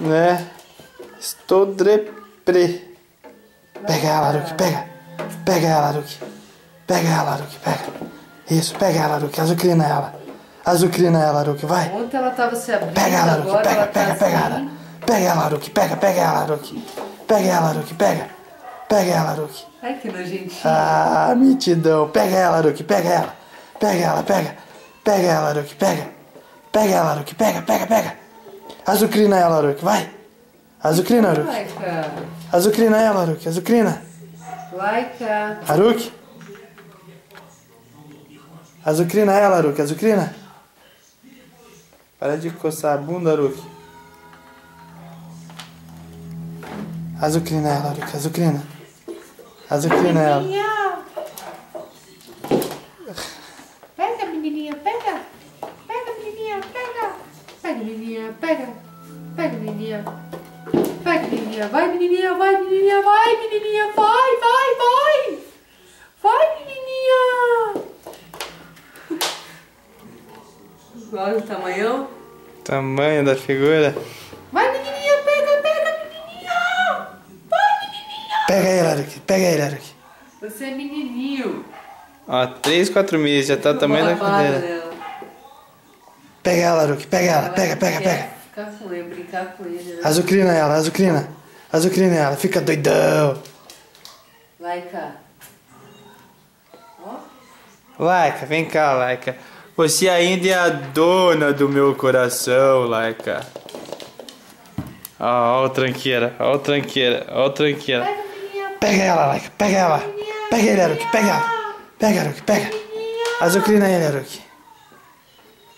Né? Estou deprê. Pega ela, Haruki, pega. Pega ela, Haruki. Pega ela, Haruki, pega. Isso, pega ela, Haruki. Azucrina ela. Azucrina ela, Haruki, vai. Ontem ela tava se abrindo, pega ela, Haruki, agora pega, ela pega, tá pega assim. ela. Pega ela, Haruki, pega ela, Haruki. Pega ela, Haruki, pega. Pega ela, Haruki. Ai, que nojentinho. Ah, mitidão. Pega ela, Haruki, pega ela. Pega ela, pega. Pega ela, Haruki, pega. Pega ela, Haruki, pega, pega, pega. Azucrina ela, Haruki, vai. Azucrina, Haruki. Laika. Azucrina ela, Haruki, azucrina. Laika. Haruki. Azucrina ela, Haruki, azucrina. Para de coçar a bunda, Haruki. Azucrina ela, Haruki, azucrina. Azucrina ela. Pega, menininha, pega. Pega, menininha, pega. Pega, menininha, pega. Pega, menininha. Pega, menininha. Vai, menininha, vai, menininha, vai, menininha. Vai, vai, vai. Vai, menininha. Olha o tamanhão. Tamanho da figura. Vai, menininha, pega, pega, menininha. Vai, menininha. Pega ele, Haruki, pega ele, Haruki. Você é menininho. Ó, 3, 4 meses, já tá o tamanho da cadeira. Dela. Pega ela, Haruki, pega ela, pega, pega, pega. Ficar com ele, brincar com ele, né? Azucrina ela, azucrina. Azucrina ela, fica doidão. Laika. Ó. Laika, vem cá, Laika. Você ainda é a dona do meu coração, Laika. Ó, ó o tranqueira, ó o tranqueira, ó o tranqueira. Pega, menininha. Pega ela, Laika, pega ela. Pega ele, Haruki, pega ela. Pega, Haruki, pega. Azucrina ele, Haruki.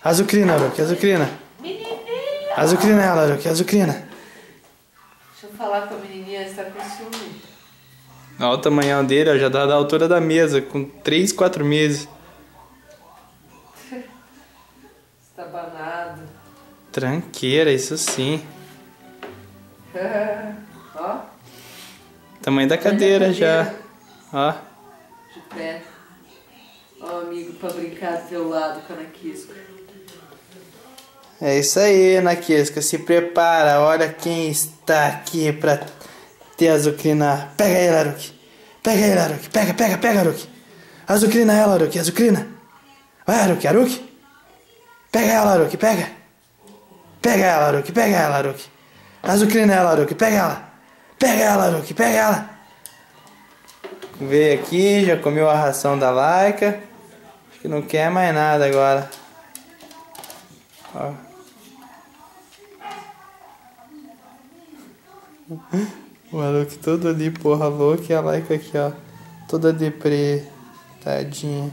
Azucrina, Haruki, azucrina. Menininha. Azucrina ela, Haruki, azucrina. Deixa eu falar com a menininha, ela está com ciúme. Olha o tamanhão dele, ó, já dá da altura da mesa, com 3, 4 meses. Está banado. Tranqueira, isso sim. Ó. Tamanho da cadeira já. Ó. De pé. Ó, amigo, pra brincar do teu lado com a Nakisco. É isso aí, Nakisco. Se prepara. Olha quem está aqui pra te azucrinar. Pega ele, Haruki. Pega ele, Haruki. Pega, pega, pega, Haruki. Azucrina ela, Haruki. Azucrina. Vai, Haruki. Haruki. Pega ela, Haruki. Pega. Pega ela, Haruki. Pega ela, Haruki. Azucrina ela, Haruki. Pega ela. Pega ela, Haruki. Pega ela. Veio aqui, já comeu a ração da Laika. Acho que não quer mais nada agora. Ó. O Haruki todo ali, porra louca, e a Laika aqui, ó. Toda deprê. Tadinha.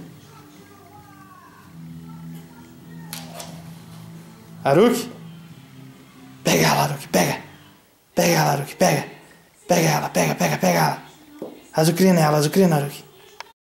Haruki? Pega ela, Haruki, pega. Pega ela, Haruki, pega. Pega ela, pega, pega, pega ela. Azucrina ela, azucrina, Haruki.